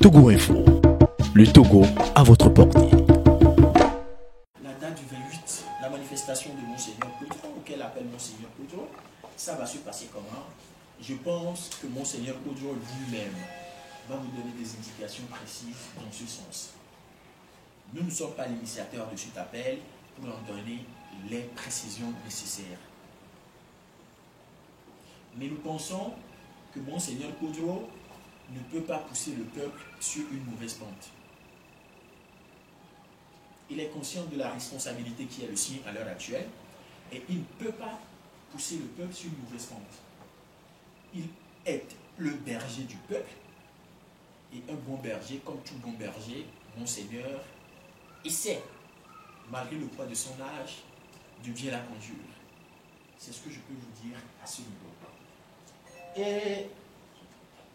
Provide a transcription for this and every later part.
Togo Info, le Togo à votre portée. La date du 28, la manifestation de Monseigneur Clodron, auquel appelle Monseigneur Clodron, ça va se passer comment? Je pense que Monseigneur Clodron lui-même va vous donner des indications précises dans ce sens. Nous ne sommes pas l'initiateur de cet appel pour en donner les précisions nécessaires. Mais nous pensons que Monseigneur Clodron ne peut pas pousser le peuple sur une mauvaise pente. Il est conscient de la responsabilité qui est le sien à l'heure actuelle et il ne peut pas pousser le peuple sur une mauvaise pente. Il est le berger du peuple et un bon berger, comme tout bon berger, Monseigneur essaie, malgré le poids de son âge, de bien la conduire. C'est ce que je peux vous dire à ce niveau. Et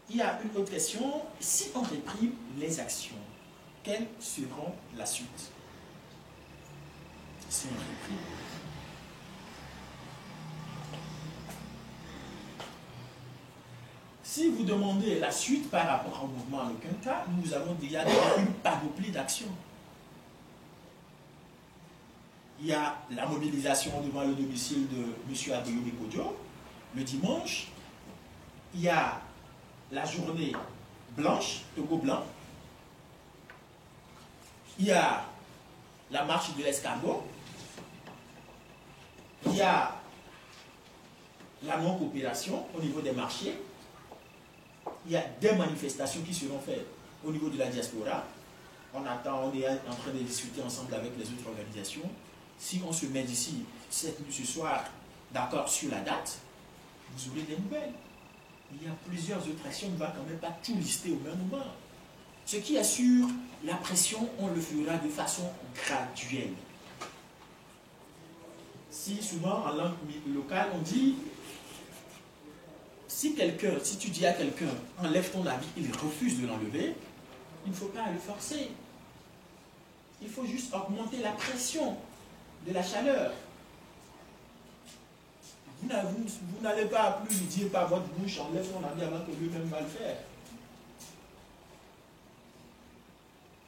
il y a une autre question. Si on réprime les actions, quelles seront la suite? Si on réprime. Si vous demandez la suite par rapport au mouvement, en aucun cas, nous avons déjà une panoplie d'actions. Il y a la mobilisation devant le domicile de M. Adeyomi Kodjo le dimanche. Il y a la journée blanche, Togo blanc. Il y a la marche de l'escargot. Il y a la non-coopération au niveau des marchés. Il y a des manifestations qui seront faites au niveau de la diaspora. On attend, on est en train de discuter ensemble avec les autres organisations. Si on se met d'ici ce soir d'accord sur la date, vous aurez des nouvelles. Il y a plusieurs autres actions, on ne va quand même pas tout lister au même moment. Ce qui assure la pression, on le fera de façon graduelle. Si souvent en langue locale, on dit, si tu dis à quelqu'un, enlève ton habit, il refuse de l'enlever, il ne faut pas le forcer. Il faut juste augmenter la pression de la chaleur. Vous n'allez pas plus lui dire par votre bouche, enlève ton habit avant que lui-même va le faire.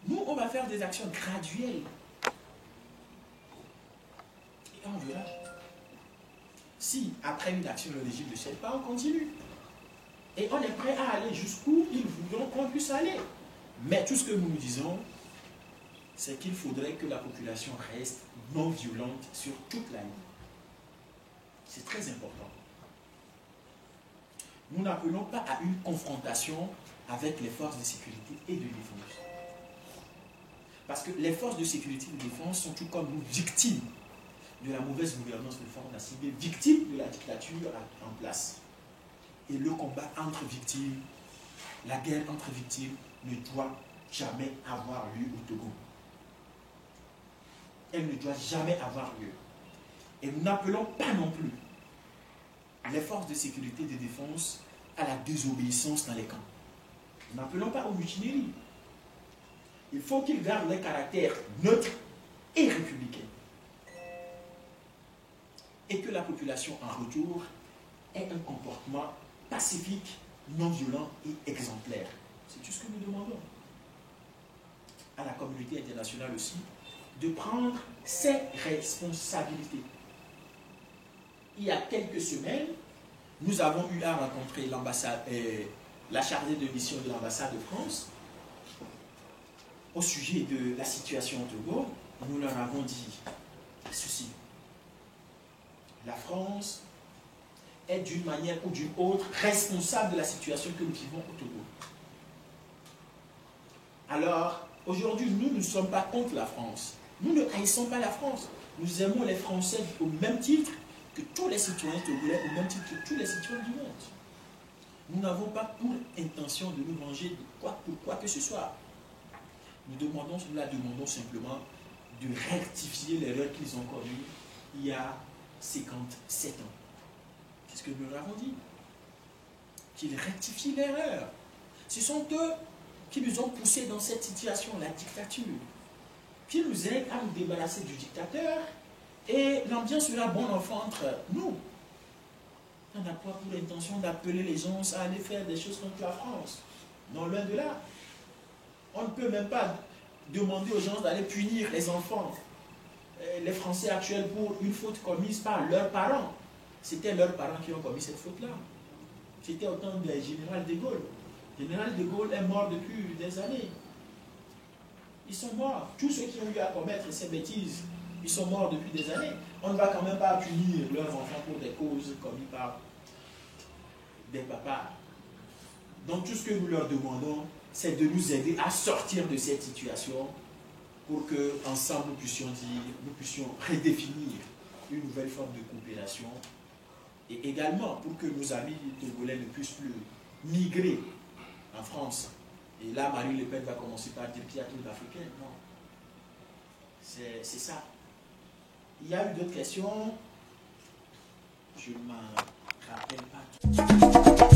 Nous, on va faire des actions graduelles. Et on verra. Si, après une action, le régime ne cède pas, on continue. Et on est prêt à aller jusqu'où ils voudront qu'on puisse aller. Mais tout ce que nous disons, c'est qu'il faudrait que la population reste non violente sur toute la ligne. C'est très important. Nous n'appelons pas à une confrontation avec les forces de sécurité et de défense. Parce que les forces de sécurité et de défense sont tout comme nous victimes de la mauvaise gouvernance de Faure Gnassingbé, victimes de la dictature en place. Et le combat entre victimes, la guerre entre victimes ne doit jamais avoir lieu au Togo. Elle ne doit jamais avoir lieu. Et nous n'appelons pas non plus les forces de sécurité et de défense à la désobéissance dans les camps. Nous n'appelons pas aux mutineries. Il faut qu'ils gardent leur caractère neutre et républicain. Et que la population en retour ait un comportement pacifique, non violent et exemplaire. C'est tout ce que nous demandons. À la communauté internationale aussi, de prendre ses responsabilités. Il y a quelques semaines, nous avons eu à rencontrer l'ambassade, la chargée de mission de l'ambassade de France au sujet de la situation au Togo. Nous leur avons dit ceci. La France est d'une manière ou d'une autre responsable de la situation que nous vivons au Togo. Alors, aujourd'hui, nous ne sommes pas contre la France. Nous ne haïssons pas la France. Nous aimons les Français au même titre que tous les citoyens togolais, au même titre que tous les citoyens du monde. Nous n'avons pas pour intention de nous venger de quoi que ce soit. Nous la demandons simplement de rectifier l'erreur qu'ils ont commise il y a 57 ans. C'est ce que nous leur avons dit. Qu'ils rectifient l'erreur. Ce sont eux qui nous ont poussés dans cette situation, la dictature. Qui nous aident à nous débarrasser du dictateur et l'ambiance sera bon enfant entre nous. On n'a pas pour intention d'appeler les gens à aller faire des choses contre la France. Non, loin de là. On ne peut même pas demander aux gens d'aller punir les enfants, les Français actuels, pour une faute commise par leurs parents. C'était leurs parents qui ont commis cette faute-là. C'était au temps du général de Gaulle. Le général de Gaulle est mort depuis des années. Ils sont morts. Tous ceux qui ont eu à commettre ces bêtises, ils sont morts depuis des années. On ne va quand même pas punir leurs enfants pour des causes commises par des papas. Donc tout ce que nous leur demandons, c'est de nous aider à sortir de cette situation pour que ensemble nous puissions redéfinir une nouvelle forme de coopération, et également pour que nos amis togolais ne puissent plus migrer en France. Et là, Marine Le Pen va commencer par dire qu'il y a trop d'Africains. Non. C'est ça. Il y a eu d'autres questions. Je ne m'en rappelle pas.